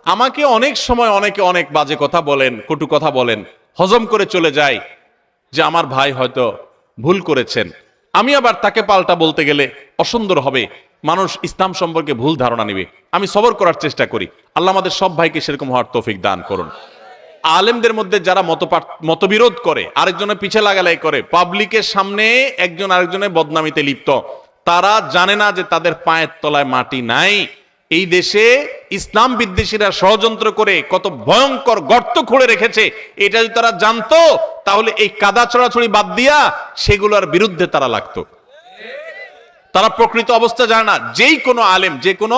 আমাকে অনেক সময় অনেকে অনেক বাজে কথা বলেন, কটু কথা বলেন, হজম করে চলে যায় যে আমার ভাই হয়তো ভুল করেছেন। আমি আবার তাকে পাল্টা বলতে গেলে অসুন্দর হবে, মানুষ ইসলাম সম্পর্কে ভুল ধারণা নেবে। আমি সবর করার চেষ্টা করি। আল্লাহ আমাদের সব ভাইকে সেরকম হওয়ার তৌফিক দান করুন। আলেমদের মধ্যে যারা মতবিরোধ করে, আরেকজনের পিছে লাগালাই করে, পাবলিকের সামনে একজন আরেকজনের বদনামিতে লিপ্ত, তারা জানে না যে তাদের পায়ের তলায় মাটি নাই। এই দেশে ইসলাম বিদ্বেষীরা ষড়যন্ত্র করে কত ভয়ঙ্কর গর্ত খুঁড়ে রেখেছে, এটা যদি তারা জানতো তাহলে এই কাদা ছড়াছড়ি বাদ দিয়া সেগুলোর বিরুদ্ধে তারা লাগতো। তারা প্রকৃত অবস্থা জানে না। যেই কোনো আলেম, যে কোনো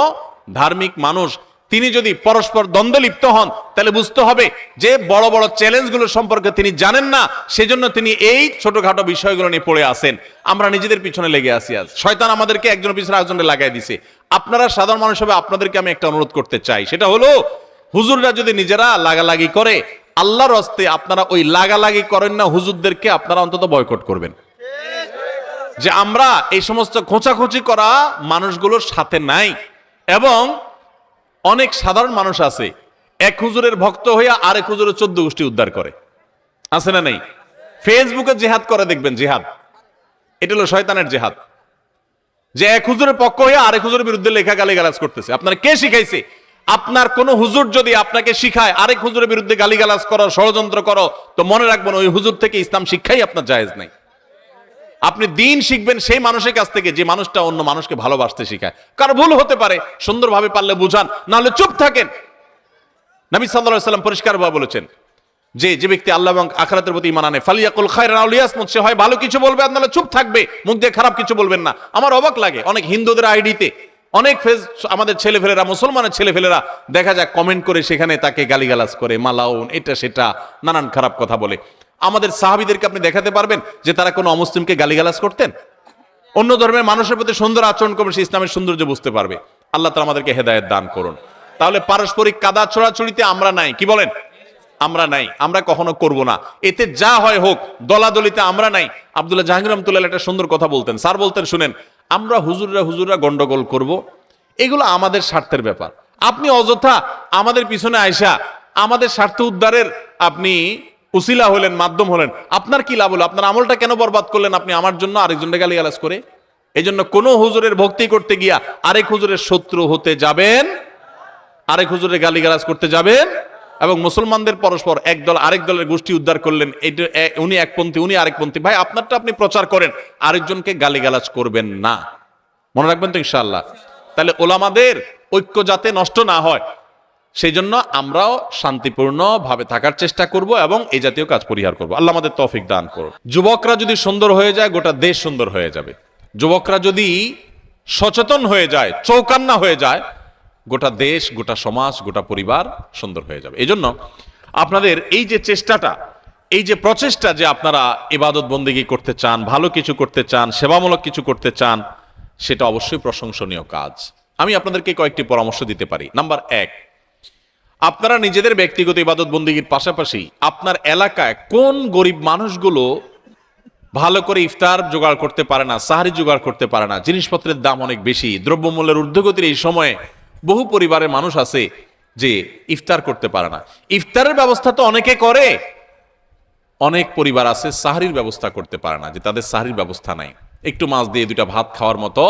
ধার্মিক মানুষ, তিনি যদি পরস্পর দ্বন্দ্বে লিপ্ত হন তাহলে বুঝতে হবে যে বড় বড় চ্যালেঞ্জগুলো সম্পর্কে তিনি জানেন না, সেজন্য তিনি এই ছোটখাটো বিষয়গুলো নিয়ে পড়ে আসেন। আমরা নিজেদের পিছনে লেগে আসি। আজ শয়তান আমাদেরকে একজনের পিছনে একজনের লাগাই দিছে। আপনারা সাধারণ মানুষ হবে, আপনাদেরকে আমি একটা অনুরোধ করতে চাই, সেটা হলো হুজুররা যদি নিজেরা লাগালাগি করে, আল্লাহর হস্তে আপনারা ওই লাগালাগি করেন না, হুজুরদেরকে আপনারা অন্তত বয়কট করবেন। যে আমরা এই সমস্ত খোঁচাখুচি করা মানুষগুলোর সাথে নাই। এবং অনেক সাধারণ মানুষ আছে এক হুজুরের ভক্ত হইয়া আরেক হুজুরের 14 গোষ্ঠী উদ্ধার করে, আছে না নাই? ফেসবুকে জেহাদ করে দেখবেন, জেহাদ এটা হলো শয়তানের জেহাদ। যে এক হুজুরের পক্ষ হইয়া আরেক হুজুরের বিরুদ্ধে লেখা গালিগালাজ করতেছে। আপনার কে শিখাইছে? আপনার কোন হুজুর যদি আপনাকে শিখায় আরেক হুজুরের বিরুদ্ধে গালিগালাজ করো, ষড়যন্ত্র করো, তো মনে রাখবেন ওই হুজুর থেকে ইসলাম শিক্ষাই আপনার জায়েজ নাই। আপনি দিন শিখবেন সেই মানুষের কাছ থেকে যে মানুষটা অন্য মানুষকে ভালোবাসতে শিখায়। কার ভুল হতে পারে, সুন্দরভাবে পারলে বুঝান, না হলে চুপ থাকেন। নবী সাল্লাল্লাহু আলাইহি ওয়াসাল্লাম পরিষ্কারভাবে বলেছেন যে যে ব্যক্তি আল্লাহ এবং আখিরাতের প্রতি ঈমান আনে ফালিয়াকুল খায়রান আও লিয়াসমুত, সে হয় ভালো কিছু বলবে আর নাহলে চুপ থাকবে, মুখ দিয়ে খারাপ কিছু বলবেন না। আমার অবাক লাগে অনেক হিন্দুদের আইডিতে অনেক আমাদের ছেলেফেলেরা, মুসলমানের ছেলেফেলেরা দেখা যায় কমেন্ট করে সেখানে তাকে গালিগালাজ করে, মালাউন, এটা সেটা নানান খারাপ কথা বলে। আমাদের সাহাবীদেরকে আপনি দেখাতে পারবেন যে তারা কোনো অমুসলিমকে গালিগালাজ করতেন? অন্য ধর্মের মানুষের প্রতি সুন্দর আচরণ করবে, সে ইসলামের সৌন্দর্য বুঝতে পারবে। আল্লাহ তাআলা আমাদেরকে হেদায়েত দান করুন। তাহলে পারস্পরিক কাদা ছোড়াছুড়িতে আমরা নাই, কি বলেন? আমরা নাই, আমরা কখনো করব না। এতে যা হয় হোক, দলাদলিতে আমরা নাই। আব্দুল্লাহ জাহাঙ্গীর রহমাতুল্লাহ একটা সুন্দর কথা বলতেন। স্যার বলতেন, শুনেন, আমরা হুজুররা গন্ডগোল করব, এগুলো আমাদের স্বার্থের ব্যাপার। আপনি অযথা আমাদের পিছনে আয়সা আমাদের স্বার্থ উদ্ধারের আপনি উসিলা হলেন, মাধ্যম হলেন, আপনার কি লাভ হলো? আপনার আমলটা কেন বরবাদ করলেন আপনি আমার জন্য, আরেকজনকে গালিগালাজ করে? এই জন্য কোন হুজুরের ভক্তি করতে গিয়া আরেক হুজুরের শত্রু হতে যাবেন, আরেক হুজুরের গালিগালাজ করতে যাবেন। এবং মুসলমানদের পরস্পর এক দল আরেক দলের গোষ্ঠী উদ্ধার করলেন, উনি একপন্থী উনি আরেকপন্থী। ভাই, আপনারটা আপনি প্রচার করেন, আরেকজনকে গালিগালাজ করবেন না। মনে রাখবেন তো ইনশাআল্লাহ। তাহলে ওলামাদের ঐক্য যাতে নষ্ট না হয় সেই জন্য আমরাও শান্তিপূর্ণ ভাবে থাকার চেষ্টা করব এবং এই জাতীয় কাজ পরিহার করব। আল্লাহ আমাদের তৌফিক দান করুন। যুবকরা যদি সুন্দর হয়ে যায়, গোটা দেশ সুন্দর হয়ে যাবে। যুবকরা যদি সচেতন হয়ে যায়, চৌকান্না হয়ে যায়, গোটা দেশ, গোটা সমাজ, গোটা পরিবার সুন্দর হয়ে যাবে। এই জন্য আপনাদের এই যে চেষ্টাটা, এই যে প্রচেষ্টা, যে আপনারা ইবাদত বন্দেগী করতে চান, ভালো কিছু করতে চান, সেবামূলক কিছু করতে চান, সেটা অবশ্যই প্রশংসনীয় কাজ। আমি আপনাদেরকে কয়েকটি পরামর্শ দিতে পারি। নাম্বার 1, আপনারা নিজেদের ব্যক্তিগত ইবাদত বন্দেগীর পাশাপাশি আপনার এলাকায় কোন গরিব মানুষগুলো ভালো করে ইফতার জোগাড় করতে পারে না, সাহারি জোগাড় করতে পারে না, জিনিসপত্রের দাম অনেক বেশি, দ্রব্যমূল্যের ঊর্ধ্বগতির এই সময়ে বহু পরিবারের মানুষ আছে যে ইফতার করতে পারে না। ইফতারের ব্যবস্থা তো অনেকে করে, অনেক পরিবার আছে সাহারির ব্যবস্থা করতে পারে না, যে তাদের সাহারির ব্যবস্থা নাই, একটু মাছ দিয়ে 2টা ভাত খাওয়ার মতো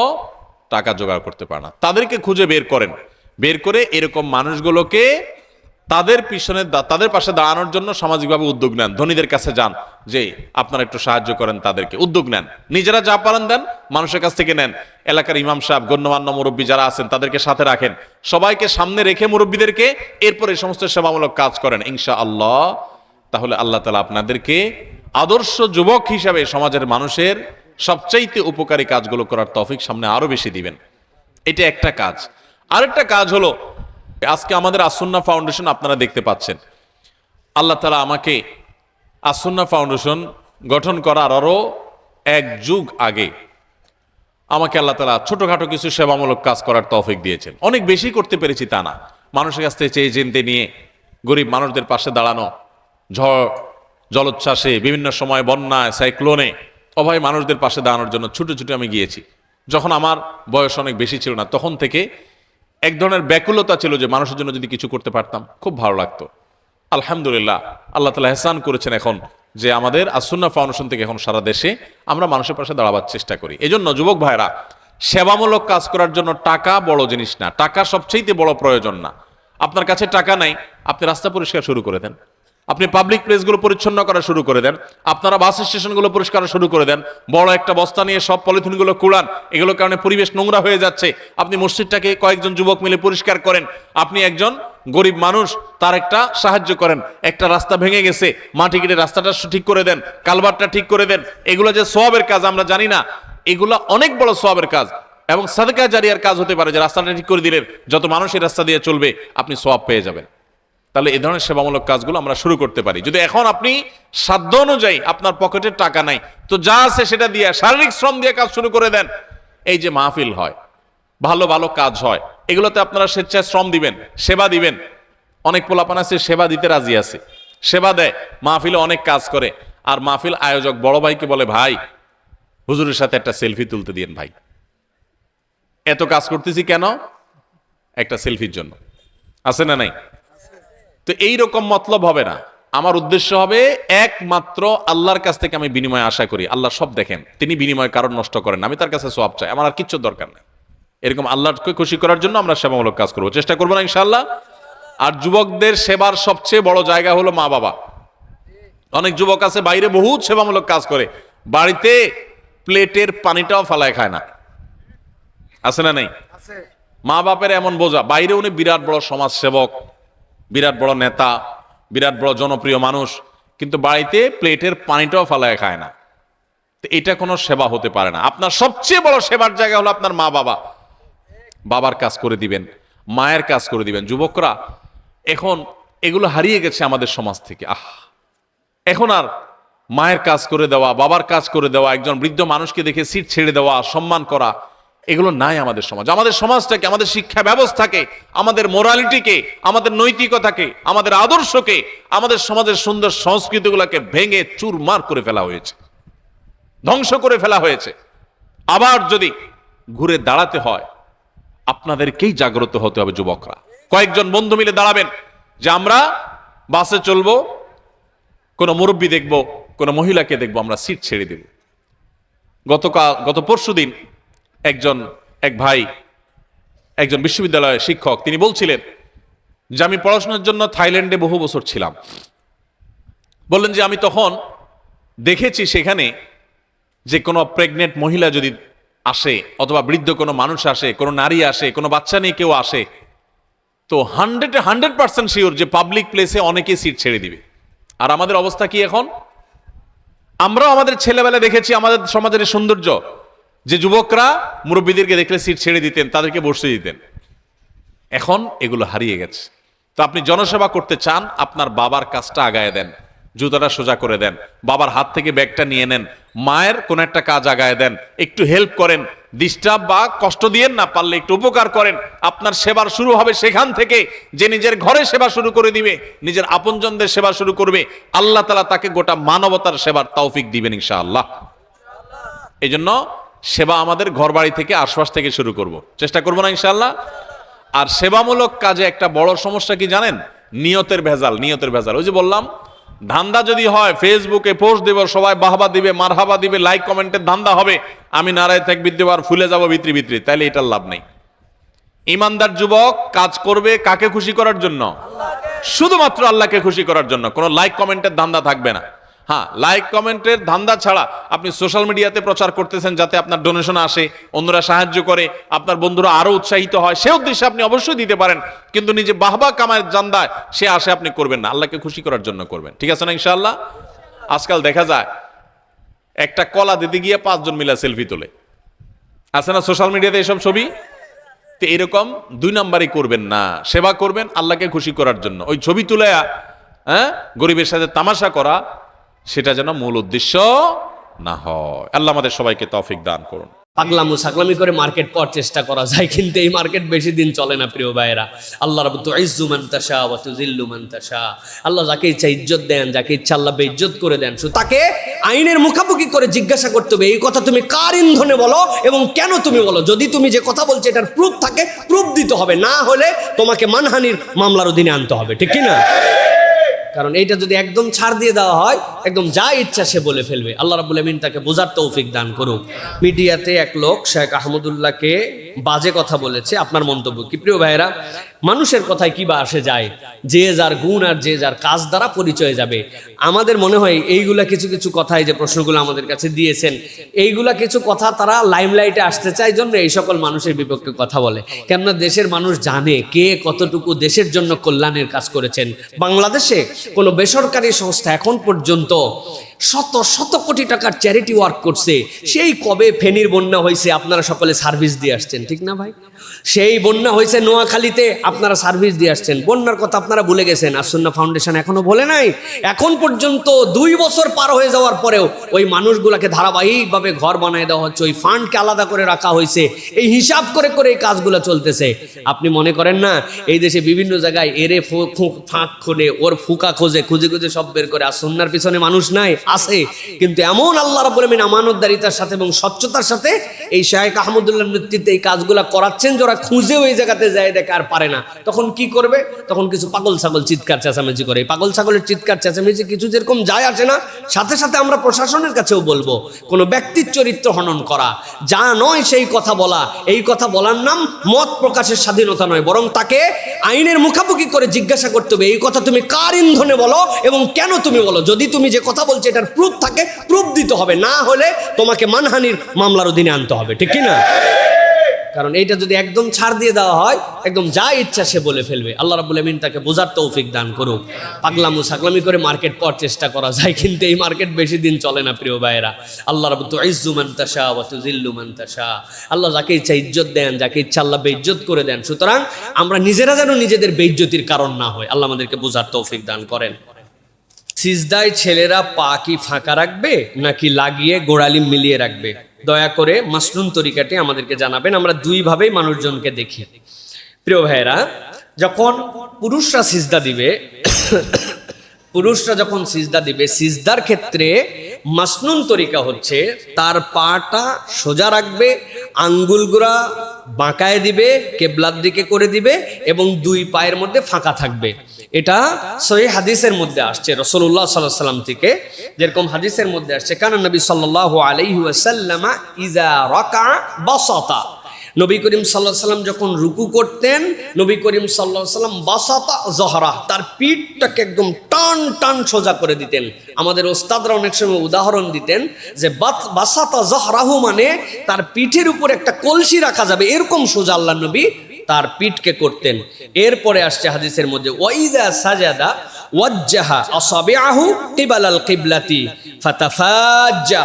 টাকা জোগাড় করতে পারে না। তাদেরকে খুঁজে বের করেন, বের করে এরকম মানুষগুলোকে তাদের পিছনে, তাদের পাশে দাঁড়ানোর জন্য সামাজিকভাবে উদ্যোগ নেন। ধনীদের কাছে যান, যে আপনারা একটু সাহায্য করেন, তাদেরকে উদ্যোগ নেন। নিজেরা যা পারেন দেন, মানুষের কাছ থেকে নেন। এলাকার ইমাম সাহেব, গণ্যমান্য মুরব্বী যারা আছেন তাদেরকে সাথে রাখেন, সবাইকে সামনে রেখে মুরব্বীদেরকে, এরপর এই সমস্ত সেবামূলক কাজ করেন ইনশাআল্লাহ। তাহলে আল্লাহ তাআলা আপনাদেরকে আদর্শ যুবক হিসাবে সমাজের মানুষের সবচাইতে উপকারী কাজগুলো করার তৌফিক সামনে আরো বেশি দিবেন। এটা একটা কাজ। আরেকটা কাজ হলো, আজকে আমাদের আসুন্নাহ ফাউন্ডেশন আপনারা দেখতে পাচ্ছেন। আল্লাহ তাআলা আমাকে আসুন্নাহ ফাউন্ডেশন গঠন করার আরো 1 যুগ আগে আমাকে আল্লাহ তাআলা ছোটখাটো কিছু সেবামূলক কাজ করার তৌফিক দিয়েছেন। অনেক বেশি করতে পেরেছি তা না, মানুষের কাছ থেকে চেয়ে চিনতে নিয়ে গরিব মানুষদের পাশে দাঁড়ানো, ঝড় জলোচ্ছ্বাসে, বিভিন্ন সময় বন্যায়, সাইক্লোনে অভাবী মানুষদের পাশে দাঁড়ানোর জন্য ছুটে ছুটে আমি গিয়েছি। যখন আমার বয়স অনেক বেশি ছিল না, তখন থেকে এক ধরনের ব্যাকুলতা ছিল যে মানুষের জন্য যদি কিছু করতে পারতাম খুব ভালো লাগতো। আলহামদুলিল্লাহ, আল্লাহ তাআলা ইহসান করেছেন এখন যে আমাদের আসুন্নাহ ফাউন্ডেশন থেকে এখন সারা দেশে আমরা মানুষের পাশে দাঁড়াবার চেষ্টা করি। এজন্য যুবক ভাইরা, সেবামূলক কাজ করার জন্য টাকা বড় জিনিস না, টাকা সবচেয়ে বড় প্রয়োজন না। আপনার কাছে টাকা নাই, আপনি রাস্তা পরিষ্কার শুরু করে দেন, আপনি পাবলিক প্লেসগুলো পরিচ্ছন্ন করা শুরু করে দেন, আপনারা বাস স্টেশনগুলো পরিষ্কার শুরু করে দেন, বড় একটা বস্তা নিয়ে সব পলিথিনগুলো কুড়ান, এগুলোর কারণে পরিবেশ নোংরা হয়ে যাচ্ছে। আপনি মসজিদটাকে কয়েকজন যুবক মিলে পরিষ্কার করেন, আপনি একজন গরিব মানুষ তার একটা সাহায্য করেন, একটা রাস্তা ভেঙে গেছে মাটি কেটে রাস্তাটা ঠিক করে দেন, কালভারটা ঠিক করে দেন। এগুলো যে সওয়াবের কাজ আমরা জানি না, এগুলা অনেক বড় সওয়াবের কাজ এবং সাদকা জারিয়ার কাজ হতে পারে যে রাস্তাটা ঠিক করে দিলেন, যত মানুষ এই রাস্তা দিয়ে চলবে আপনি সওয়াব পেয়ে যাবেন। তাহলে এই ধরনের সেবামূলক কাজগুলো আমরা শুরু করতে পারি। যদি এখন আপনি সাধ্য অনুযায়ী, আপনার পকেটে টাকা নাই, তো যা আছে সেটা দিয়ে শারীরিক শ্রম দিয়ে কাজ শুরু করে দেন। এই যে মাহফিল হয়, ভালো ভালো কাজ হয়, এগুলোতে আপনারা স্বেচ্ছায় শ্রম দিবেন, সেবা দিবেন। অনেক পোলাপান আছে সেবা দিতে রাজি আছে, সেবা দেয়, মাহফিলে অনেক কাজ করে। আর মাহফিল আয়োজক বড় ভাইকে বলে, ভাই হুজুরের সাথে একটা সেলফি তুলতে দিন ভাই, এত কাজ করতেছি কেন? একটা সেলফির জন্য। আছে না নাই? তো এইরকম মতলব হবে না। আমার উদ্দেশ্য হবে একমাত্র আল্লাহর কাছ থেকে আমি বিনিময় আশা করি। আল্লাহ সব দেখেন, তিনি বিনিময় কারণ নষ্ট করেন, আমি তার কাছে সওয়াব চাই, আমার আর কিচ্ছু দরকার নেই। এরকম আল্লাহকে খুশি করার জন্য আমরা সেবামূলক কাজ করবো, চেষ্টা করবো না ইনশাআল্লাহ। আর যুবকদের সেবার সবচেয়ে বড় জায়গা হলো মা বাবা। অনেক যুবক আছে বাইরে বহুত সেবামূলক কাজ করে, বাড়িতে প্লেটের পানিটাও ফালায় খায় না। আছে না নাই? মা বাপের এমন বোঝা, বাইরে উনি বিরাট বড় সমাজ সেবক, বিরাট বড় নেতা, বিরাট বড় জনপ্রিয় মানুষ, কিন্তু বাড়িতে প্লেটের পানিটাও ফালায় খায় না। তো এটা কোনো সেবা হতে পারে না। আপনার সবচেয়ে বড় সেবার জায়গা হলো আপনার মা বাবা। বাবার কাজ করে দিবেন, মায়ের কাজ করে দিবেন। যুবকরা এখন এগুলো হারিয়ে গেছে আমাদের সমাজ থেকে। এখন আর মায়ের কাজ করে দেওয়া, বাবার কাজ করে দেওয়া, একজন বৃদ্ধ মানুষকে দেখে সিট ছেড়ে দেওয়া, সম্মান করা, এগুলো নাই আমাদের সমাজ। আমাদের সমাজটাকে, আমাদের শিক্ষা ব্যবস্থাকে, আমাদের মোরালিটিকে, আমাদের নৈতিকতাকে, আমাদের আদর্শকে, আমাদের সমাজের সুন্দর সংস্কৃতিগুলোকে ভেঙে চুরমার করে ফেলা হয়েছে, ধ্বংস করে ফেলা হয়েছে। আবার যদি ঘুরে দাঁড়াতে হয়, আপনাদেরকেই জাগ্রত হতে হবে যুবকরা। কয়েকজন বন্ধু মিলে দাঁড়াবেন যে আমরা বাসে চলবো, কোন মুরব্বী দেখবো, কোন মহিলাকে দেখবো, আমরা সিট ছেড়ে দেব। গত পরশুদিন এক ভাই, একজন বিশ্ববিদ্যালয়ের শিক্ষক, তিনি বলছিলেন যে আমি পড়াশোনার জন্য থাইল্যান্ডে বহু বছর ছিলাম। বললেন যে আমি তখন দেখেছি সেখানে যে কোনো প্রেগনেন্ট মহিলা যদি আসে, অথবা বৃদ্ধ কোনো মানুষ আসে, কোনো নারী আসে, কোনো বাচ্চা নিয়ে কেউ আসে, তো 100% শিওর যে পাবলিক প্লেসে অনেকে সিট ছেড়ে দিবে। আর আমাদের অবস্থা কি এখন? আমরাও আমাদের ছেলেবেলা দেখেছি আমাদের সমাজের সৌন্দর্য, যে যুবকরা মুরব্বীদেরকে দেখলে সিট ছেড়ে দিতেন, তাদেরকে বসতে দিতেন। এখন এগুলো হারিয়ে গেছে। তো আপনি জনসেবা করতে চান, আপনার বাবার কাজটা আগায় দেন, জুতাটা সোজা করে দেন, বাবার হাত থেকে ব্যাগটা নিয়ে নেন, মায়ের কোন একটা কাজ আগায় দেন, একটু হেল্প করেন, ডিস্টার্ব বা কষ্ট দিয়েন না, পারলে একটু উপকার করেন। আপনার সেবার শুরু হবে সেখান থেকে, যে নিজের ঘরে সেবা শুরু করে দিবে, নিজের আপনজনদের সেবা শুরু করবে, আল্লাহ তাআলা তাকে গোটা মানবতার সেবার তৌফিক দিবেন ইনশাআল্লাহ। এই জন্য সেবা আমাদের ঘর বাড়ি থেকে, আশপাশ থেকে শুরু করব, চেষ্টা করবো না ইনশাআল্লাহ। আর সেবামূলক কাজে একটা বড় সমস্যা কি জানেন? নিয়তের ভেজাল। নিয়তের ভেজাল, ওই যে বললাম, ধান্দা যদি হয় ফেসবুকে পোস্ট দেব, সবাই বাহবা দিবে, মারহাবা দিবে, লাইক কমেন্টের ধান্দা হবে, আমি নারায় তাকবীর দেব আর ফুলে যাব ভিতরি ভিতরি, তাইলে এটার লাভ নেই। ইমানদার যুবক কাজ করবে কাকে খুশি করার জন্য? শুধুমাত্র আল্লাহকে খুশি করার জন্য। কোনো লাইক কমেন্টের ধান্দা থাকবে না। হ্যাঁ, লাইক কমেন্টের ধান্দা ছাড়া আপনি সোশ্যাল মিডিয়াতে প্রচার করতেছেন যাতে আপনার ডোনেশন আসে, অন্যরা সাহায্য করে, আপনার বন্ধুরা আরো উৎসাহিত হয়, সে উদ্দেশ্যে আপনি অবশ্যই দিতে পারেন, কিন্তু নিজে বাহবা কামায়ের জান্দায় সে আশে আপনি করবেন না, আল্লাহকে খুশি করার জন্য করবেন। ঠিক আছে না ইনশাআল্লাহ? আজকাল দেখা যায় একটা কলা দিতে গিয়ে 5 জন মিলে সেলফি তোলে, আছে না সোশ্যাল মিডিয়াতে এসব ছবি? তো এরকম 2 নাম্বারই করবেন না, সেবা করবেন আল্লাহকে খুশি করার জন্য। ওই ছবি তুলে গরিবের সাথে তামাশা করা, সেটা যেন মূল উদ্দেশ্য না হয়। আল্লাহ আমাদের সবাইকে তৌফিক দান করুন। পাগলামু ছাগলামি করে মার্কেট পাওয়ার চেষ্টা করা যায়, কিন্তু এই মার্কেট বেশি দিন চলে না প্রিয় ভাইয়েরা। আল্লাহ রাব্বুল তুইজ্জু মান তাশা ওয়া তুযিল্লু মান তাশা। আল্লাহ যাকে ইচ্ছা ইজ্জত দেন, যাকে ইচ্ছা আল্লাহ বেইজ্জত করে দেন। তাকে আইনের মুখামুখি করে জিজ্ঞাসা করতে হবে, এই কথা তুমি কার ইন্ধনে বলো এবং কেন তুমি বলো। যদি তুমি যে কথা বলছো এটার প্রুফ থাকে, প্রুফ দিতে হবে, না হলে তোমাকে মানহানির মামলার অধীনে আনতে হবে, ঠিক কি না? কারণ এইটা যদি একদম ছাড় দিয়ে দেওয়া হয়, একদম যা ইচ্ছা সে বলে ফেলবে। আল্লাহ রাব্বুল আমিন তাকে বোঝার তৌফিক দান করুক। মিডিয়াতে এক লোক শেখ আহমদুল্লাহকে বাজে কথা বলেছে, আপনার মন্তব্য কি প্রিয় ভাইয়েরা? মানুষের কথায় কি বা আসে যায়, যে যার গুণ আর যে যার কাজ দ্বারা পরিচয় যাবে। আমাদের মনে হয় এইগুলা কিছু কিছু কথাই যে প্রশ্নগুলো আমাদের কাছে দিয়েছেন, এইগুলা কিছু কথা তারা লাইমলাইটে আসতে চায় জন্য এই সকল মানুষের বিপক্ষে কথা বলে। কেননা দেশের মানুষ জানে কে কতটুকু দেশের জন্য কল্যাণের কাজ করেছেন। বাংলাদেশে কোনো বেসরকারি সংস্থা এখন পর্যন্ত শত শত কোটি টাকার চ্যারিটি ওয়ার্ক করছে। সেই কবে ফেনীর বন্যা হয়েছে, আপনারা সকলে সার্ভিস দিয়ে আসছেন, ঠিক না ভাই? সেই বন্যা হয়েছে নোয়াখালীতে, আপনারা সার্ভিস দিয়ে আসছেন। বন্যার কথা আপনারা ভুলে গেছেন, আসুন্নাহ ফাউন্ডেশন এখনো বলে নাই। এখন পর্যন্ত 2 বছর পার হয়ে যাওয়ার পরেও ওই মানুষগুলোকে ধারাবাহিকভাবে ঘর বানিয়ে দেওয়া হচ্ছে, ওই ফান্ডকে আলাদা করে রাখা হয়েছে, এই হিসাব করে করে এই কাজগুলো চলতেছে। আপনি মনে করেন না এই দেশে বিভিন্ন জায়গায় এরে ফাঁক খোলে, ওর ফুকা খোঁজে, খুঁজে খুঁজে সব বের করে আসুন্নাহর পিছনে মানুষ নাই? আছে, কিন্তু এমন আল্লাহ রাব্বুল আমিন আমানতদারিতার সাথে এবং স্বচ্ছতার সাথে এই শেখ আহমদুল্লাহর নেতৃত্বে এই কাজগুলো করাচ্ছেন, যারা খুঁজে ওই জায়গাতে যায় দেখে আর পারে না, তখন কি করবে? তখন কিছু পাগল ছাগল চিৎকার চেঁচামেচি করে। পাগল ছাগলের চিৎকার চেঁচামেচি কিছু যেরকম যায় আসে না, সাথে সাথে আমরা প্রশাসনের কাছেও বলবো, কোনো ব্যক্তির চরিত্র হনন করা, যা নয় সেই কথা বলা, এই কথা বলার নাম মত প্রকাশের স্বাধীনতা নয়, বরং তাকে আইনের মুখামুখি করে জিজ্ঞাসা করতে হবে, এই কথা তুমি কার ইন্ধনে বলো এবং কেন তুমি বলো। যদি তুমি যে কথা বলছো এটার প্রুফ থাকে, প্রুফ দিতে হবে, না হলে তোমাকে মানহানির মামলার অধীনে আনতে হবে, ঠিক কি না? কারণ এইটা যদি একদম ছাড় দিয়ে দেওয়া হয়, একদম যা ইচ্ছা সে বলে ফেলবে। আল্লাহ রাব্বুল আমিন তাকে বোঝার তৌফিক দান করুক। পাগলামু ছাগলামি করে মার্কেট পাওয়ার চেষ্টা করা যায়, কিন্তু এই মার্কেট বেশি দিন চলে না প্রিয় ভাইয়েরা। আল্লাহ রাব্বুল তুইজ্জু মান তাশা ওয়া তুযিল্লু মান তাশা। আল্লাহ যাকে ইচ্ছা ইজ্জত দেন, যাকে ইচ্ছা আল্লাহ বেইজ্জত করে দেন। সুতরাং আমরা নিজেরা যেন নিজেদের বেইজ্জতির কারণ না হয়, আল্লাহ আমাদেরকে বোঝার তৌফিক দান করেন। সিজদায় ছেলেরা পা কি ফাঁকা রাখবে নাকি লাগিয়ে গোড়ালি মিলিয়ে রাখবে? দয়া করে মাসনুন তরিকাটি আমাদেরকে জানাবেন। আমরা 2 ভাবেই মানুষজনকে দেখি প্রিয় ভাইয়েরা। যখন পুরুষরা সিজদা দিবে, পুরুষরা যখন সিজদা দিবে, সিজদার ক্ষেত্রে মাসনুন তরিকা হচ্ছে তার পাটা সোজা রাখবে, আঙ্গুলগুলা বাঁকায় দিবে, কেবলার দিকে করে দিবে এবং 2 পায়ের মধ্যে ফাঁকা থাকবে। এটা সহিহ হাদিসের মধ্যে আসছে রাসূলুল্লাহ সাল্লাল্লাহু আলাইহি ওয়াসাল্লাম থেকে। যেরকম হাদিসের মধ্যে আসছে, কানা নবী সাল্লাল্লাহু আলাইহি ওয়াসাল্লাম ইযা রাকা বাসাতা। নবী করিম সাল্লাল্লাহু আলাইহি ওয়াসাল্লাম যখন রুকু করতেন, নবী করিম সাল্লাল্লাহু আলাইহি ওয়াসাল্লাম বাসাতা যহরা, তার পিঠটাকে একদম টান টান সোজা করে দিতেন। আমাদের ওস্তাদরা অনেক সময় উদাহরণ দিতেন যে বাসাতা যহরাহু মানে তার পিঠের উপর একটা কলসি রাখা যাবে, এরকম সোজা আল্লাহর নবী তার পিঠকে করতেন। এরপরে আসছে হাদিসের মধ্যে ওয়াইদা সাজাদা ওয়াজ্জাহা আসাবিআহু কিবালাল কিবলাতি ফাতাফাজ্জা।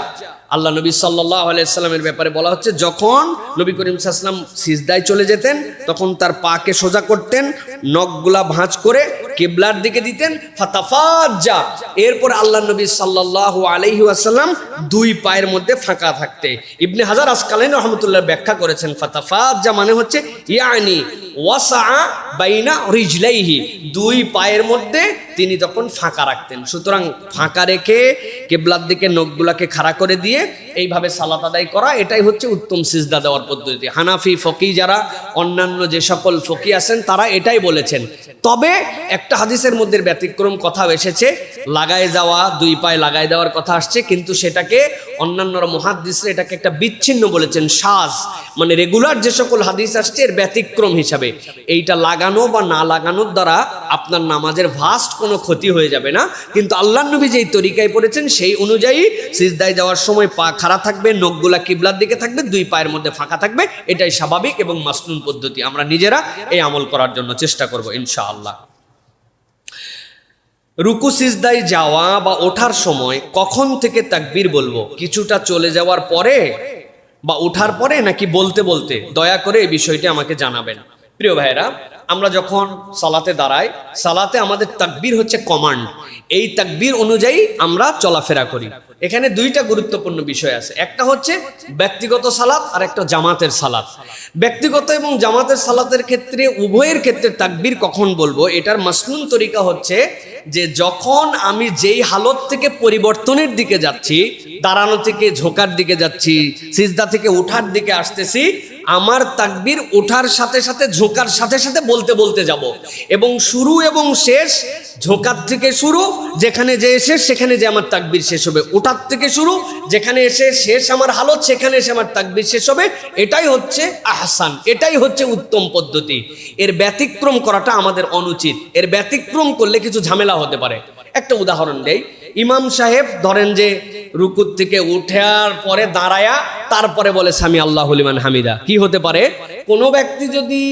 আল্লাহ নবী সাল্লাল্লাহু আলাইহি ওয়াসাল্লামের ব্যাপারে বলা হচ্ছে, যখন নবী করিম সাল্লাল্লাহু আলাইহি ওয়াসাল্লাম সিজদায় চলে যেতেন তখন তার পাকে সোজা করতেন, নখগুলা ভাঁজ করে কিবলার দিকে দিতেন, ফাতাফাজ্জা। এরপর আল্লাহ নবী সাল্লাল্লাহু আলাইহি ওয়াসাল্লাম 2 পায়ের মধ্যে ফাঁকা থাকতে। ইবনে হাজার আসকালানী রাহমাতুল্লাহ ব্যাখ্যা করেছেন, ফাতাফাজ্জা মানে হচ্ছে ইয়ানি ওয়াসা বাইনা রিজলাইহি, 2 পায়ের মধ্যে তিনি তখন ফাঁকা রাখতেন। সুতরাং ফাঁকা রেখে কিবলার দিকে নখগুলাকে খাড়া করে দিয়ে এইভাবে সালাত আদায় করা, এটাই হচ্ছে উত্তম সিজদা দেওয়ার পদ্ধতি। হানাফি ফকি যারা, অন্যান্য যে সকল ফকি আছেন তারা এটাই বলেছেন। তবে একটা হাদিসের মধ্যে ব্যতিক্রম কথা এসেছে, লাগায় যাওয়া, 2 পায়ে লাগায় দেওয়ার কথা আসছে, কিন্তু সেটাকে অন্যান্যরা মুহাদ্দিসরা এটাকে একটা বিচ্ছিন্ন বলেছেন, শাজ, মানে রেগুলার যে সকল হাদিস আসছে এর ব্যতিক্রম হিসাবে। এইটা লাগানো বা না লাগানোর দ্বারা আপনার নামাজের ভাস্ট কোনো ক্ষতি হয়ে যাবে না, কিন্তু আল্লাহর নবী যেই তরিকায় পড়েছেন সেই অনুযায়ী সিজদায় যাওয়ার সময় পা খাড়া থাকবে, নখগুলা কিবলার দিকে থাকবে, 2 পায়ের মধ্যে ফাঁকা থাকবে। এটাই স্বাভাবিক এবং মাসনুন পদ্ধতি। আমরা নিজেরা এই আমল করার জন্য চেষ্টা করব ইনশাআল্লাহ। রুকু সিজদায় যাওয়া বা ওঠার সময় কখন থেকে তাকবীর বলবো? কিছুটা চলে যাওয়ার পরে বা ওঠার পরে নাকি বলতে বলতে? দয়া করে এই বিষয়টি আমাকে জানাবেন। প্রিয় ভাইয়েরা, আমরা যখন সালাতে দাঁড়াই, সালাতে আমাদের তাকবীর হচ্ছে কমান্ড, এই তাকবীর অনুযায়ী আমরা চলাফেরা করি। এখানে দুইটা গুরুত্বপূর্ণ বিষয় আছে, একটা হচ্ছে ব্যক্তিগত সালাত আর একটা জামাতের সালাত। ব্যক্তিগত এবং জামাতের সালাতের ক্ষেত্রে উভয়ের ক্ষেত্রে তাকবীর কখন বলবো, এটার মাসনুন তরিকা হচ্ছে যে যখন আমি যেই হালত থেকে পরিবর্তনের দিকে যাচ্ছি, দাঁড়ানো থেকে ঝোঁকার দিকে যাচ্ছি, সিজদা থেকে ওঠার দিকে আসতেছি, আমার তাকবীর ওঠার সাথে সাথে ঝোঁকার সাথে সাথে বলতে বলতে যাব, এবং শুরু এবং শেষ ঝোঁকার থেকে শুরু, যেখানে যে শেষ সেখানে যে আমার তাকবীর শেষ হবে, ওঠার থেকে শুরু, যেখানে এসে শেষ আমার হালত সেখানে এসে আমার তাকবীর শেষ হবে। এটাই হচ্ছে আহসান, এটাই হচ্ছে উত্তম পদ্ধতি। এর ব্যতিক্রম করাটা আমাদের অনুচিত। এর ব্যতিক্রম করলে কিছু ঝামেলা হতে পারে। একটা উদাহরণ দেই, ইমাম সাহেব ধরেন যে রুকুর থেকে উঠার পরে দাঁড়ায়া তারপরে বলে সামি আল্লাহু লিমান হামিদা। কি হতে পারে, কোনো ব্যক্তি যদি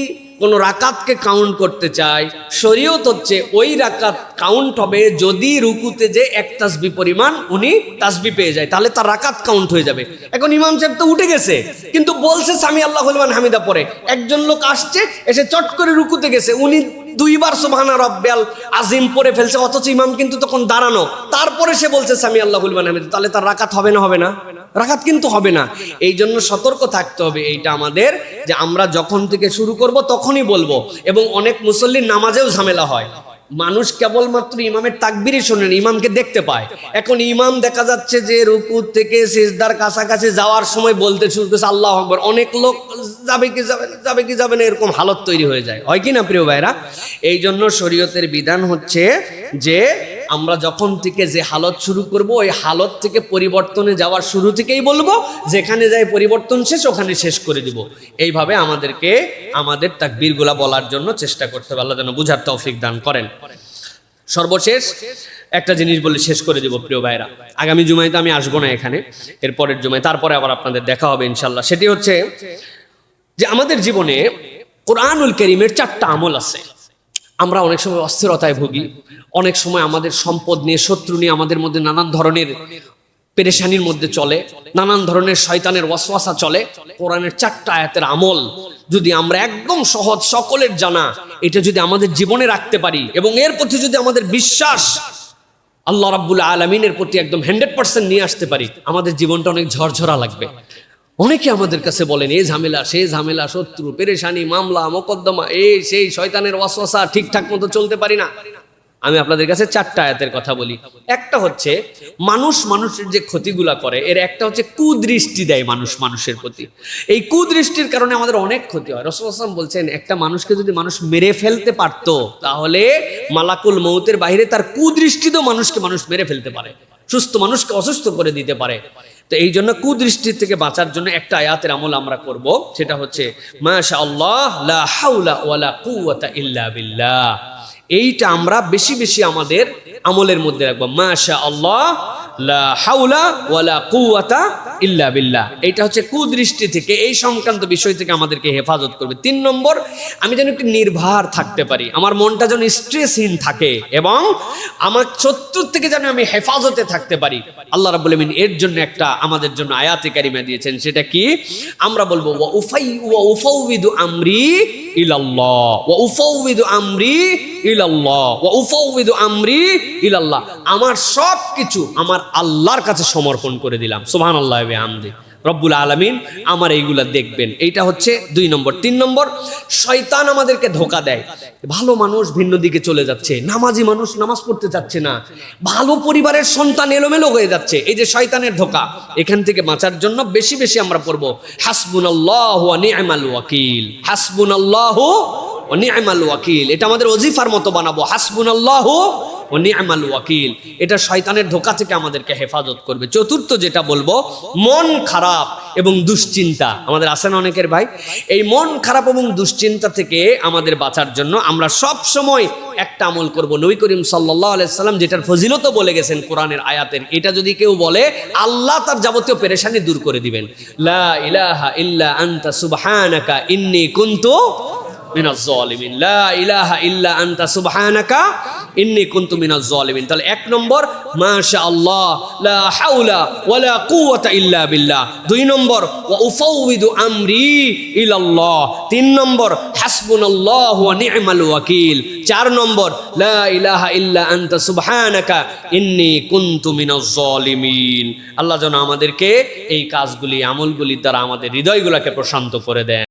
কোন রাকাতকে কাউন্ট করতে চায়, শরীয়ত হচ্ছে ওই রাকাত কাউন্ট হবে যদি রুকুতে যে এক তাসবিহ পরিমাণ উনি তাসবিহ পেয়ে যায়, তাহলে তার রাকাত কাউন্ট হয়ে যাবে। এখন ইমাম সাহেব তো উঠে গেছে কিন্তু বলছে সামি আল্লাহু লিমান হামিদা পরে, একজন লোক আসছে এসে চট করে রুকুতে গেছে, উনি দুইবার সুবহানা রাব্বিয়াল আযীম পড়ে ফেলছে, অথচ ইমাম কিন্তু তখন দাঁড়ানো, তারপরে সে বলছে সামি আল্লাহু লিমান হামিদা, তাহলে তার রাকাত হবে না? হবে না, রাকাত কিন্তু হবে না। এই জন্য সতর্ক থাকতে হবে এইটা আমাদের, যে আমরা যখন থেকে শুরু করব তখনই বলবো। এবং অনেক মুসল্লির নামাজেও ঝামেলা হয়, মানুষ কেবলমাত্র ইমামের তাকবীরই শোনেন, ইমামকে দেখতে পায়। এখন ইমাম দেখা যাচ্ছে যে রুকু থেকে সিজদার কাছাকাছি যাওয়ার সময় বলতে শুরু করেছে আল্লাহু আকবার, অনেক লোক যাবে কি যাবে না, যাবে কি যাবে না, এরকম হালত তৈরি হয়ে যায়, হয় কি না প্রিয় ভাইরা? এই জন্য শরীয়তের বিধান হচ্ছে যে আমরা যখন থেকে যে হালত শুরু করব ওই হালত থেকে পরিবর্তনে যাওয়ার শুরু থেকেই বলবো, যেখানে যাই পরিবর্তন শেষ ওখানে শেষ করে দিব। এইভাবে আমাদেরকে আমাদের তাকবীরগুলা বলার জন্য চেষ্টা করতে হবে। আল্লাহ যেন বুঝার তৌফিক দান করেন। সর্বশেষ একটা জিনিস বলে শেষ করে দিব প্রিয় ভাইরা, আগামী জুমায় তো আমি আসবো না এখানে, এর পরের জুমায় তারপরে আবার আপনাদের দেখা হবে ইনশাল্লাহ। সেটি হচ্ছে যে আমাদের জীবনে কোরআনুল কারীমের 4টা আমল আছে। আমরা অনেক সময় অস্থিরতায় ভুগি, অনেক সময় আমাদের সম্পদ নিয়ে, শত্রু নিয়ে আমাদের মধ্যে নানান ধরনের পেরেশানির মধ্যে চলে, নানান ধরনের শয়তানের ওয়াসওয়াসা চলে। কোরআনের 4টা আয়াতের আমল যদি আমরা একদম সহজ, সকলের জানা, এটা যদি আমাদের জীবনে রাখতে পারি এবং এর প্রতি যদি আমাদের বিশ্বাস আল্লাহ রাব্বুল আলামিনের প্রতি একদম 100% নিয়ে আসতে পারি, আমাদের জীবনটা অনেক ঝরঝরা লাগবে। অনেকে আমাদের কাছে বলেন এই ঝামেলা সেই ঝামেলা, শত্রু, পেরেশানি, মামলা মোকদ্দমা, এই সেই শয়তানের ওয়াসওয়াসা, ঠিকঠাক মতো চলতে পারি না। আমি আপনাদের কাছে 4টা আয়াতের কথা বলি। একটা হচ্ছে মানুষের যে ক্ষতিগুলা করে, এর একটা হচ্ছে কুদৃষ্টি দেয় মানুষের প্রতি। এই কুদৃষ্টির কারণে আমাদের অনেক ক্ষতি হয়। রাসূলুল্লাহ সাল্লাল্লাহু আলাইহি ওয়াসাল্লাম বলছেন, একটা মানুষকে যদি মানুষ মেরে ফেলতে পারতো, তাহলে মালাকুল মউতের বাইরে তার কুদৃষ্টিতেও মানুষ মেরে ফেলতে পারে, সুস্থ মানুষকে অসুস্থ করে দিতে পারে। তো এই জন্য কুদৃষ্টির থেকে বাঁচার জন্য একটা আয়াতের আমল আমরা করব, সেটা হচ্ছে মাশাআল্লাহ লা হাওলা ওয়ালা কুওয়াতা ইল্লা বিল্লাহ। এইটা আমরা বেশি বেশি আমাদের আমলের মধ্যে রাখবো, মাশাআল্লাহ লা হাওলা ওয়ালা কুওয়াতা ইল্লা বিল্লাহ। এইটা হচ্ছে কুদৃষ্টি থেকে, এই সংক্রান্ত বিষয় থেকে আমাদেরকে হেফাজত করবে। 3 নম্বর, আমি যেন একটু নির্ভর থাকতে পারি, আমার মনটা যেন স্ট্রেসহীন থাকে এবং আমার শত্রুর থেকে যেন আমি হেফাজতে থাকতে পারি। আল্লাহ রাব্বুল আলামিন এর জন্য একটা আমাদের জন্য আয়াতে কারিমা দিয়েছেন, সেটা কি? আমরা বলবো ওয়া উফাউযিদু আমরি ইলাল্লাহ, ওয়া উফাউযিদু আমরি ইলাল্লাহ, ওয়া উফাউযিদু আমরি ইলাল্লাহ। আমার সব কিছু আমার আল্লাহর কাছে সমর্পণ করে দিলাম। সুবহানাল্লাহি ওয়া বিহামদিহি। রব্বুল আলামিন আমার এইগুলা দেখবেন। এইটা হচ্ছে 2 নম্বর। 3 নম্বর, শয়তান আমাদেরকে ধোঁকা দেয়। ভালো মানুষ ভিন্ন দিকে চলে যাচ্ছে, নামাজি মানুষ নামাজ পড়তে চাচ্ছে না, ভালো পরিবারের সন্তান এলোমেলো হয়ে যাচ্ছে। এই যে শয়তানের ধোঁকা, এখান থেকে বাঁচার জন্য বেশি বেশি আমরা পড়বো হাসবুনাল্লাহু ওয়া নি'মাল ওয়াকিল, হাসবুনাল্লাহু ওয়া নি'মাল ওয়াকিল। এটা আমাদের ওজিফার মতো বানাবো, হাসবুনাল্লাহু ওয়া নি'মাল ওয়াকিল। এটা শয়তানের ধোঁকা থেকে আমাদেরকে হেফাজত করবে। চতুর্থ যেটা বলবো, মন খারাপ এবং দুশ্চিন্তা। আমাদের আছে না অনেকের ভাই, এই মন খারাপ এবং দুশ্চিন্তা থেকে আমাদের বাঁচার জন্য আমরা সব সময় একটা আমল করব। নবী করিম সাল্লাল্লাহু আলাইহি সাল্লাম যেটার ফজিলতও বলে গেছেন কোরআনের আয়াতের, এটা যদি কেউ বলে আল্লাহ তার যাবতীয় পেরেশানি দূর করে দিবেন। লা ইলাহা ইল্লা আনতা সুবহানাকা ইন্নী কুনতু মিনাজ জালিমিন, লা ইলাহা ইল্লা আনতা সুবহানাকা ইন্নী কুনতু মিনাজ জালিমিন। তাহলে 1 নম্বর মাশাআল্লাহ লা হাওলা ওয়ালা কুওয়াতা ইল্লা বিল্লাহ। 2 নম্বর ওয়া উফাউযিদু আমরি ইলাল্লাহ। 3 নম্বর হাসবুনাল্লাহু ওয়া নি'মাল ওয়াকিল। 4 নম্বর লা ইলাহা ইল্লা আনতা সুবহানাকা ইন্নী কুনতু মিনাজ জালিমিন। আল্লাহ যেন আমাদেরকে এই কাজগুলি আমলগুলির দ্বারা আমাদের হৃদয়গুলোকে প্রশান্ত করে দেন।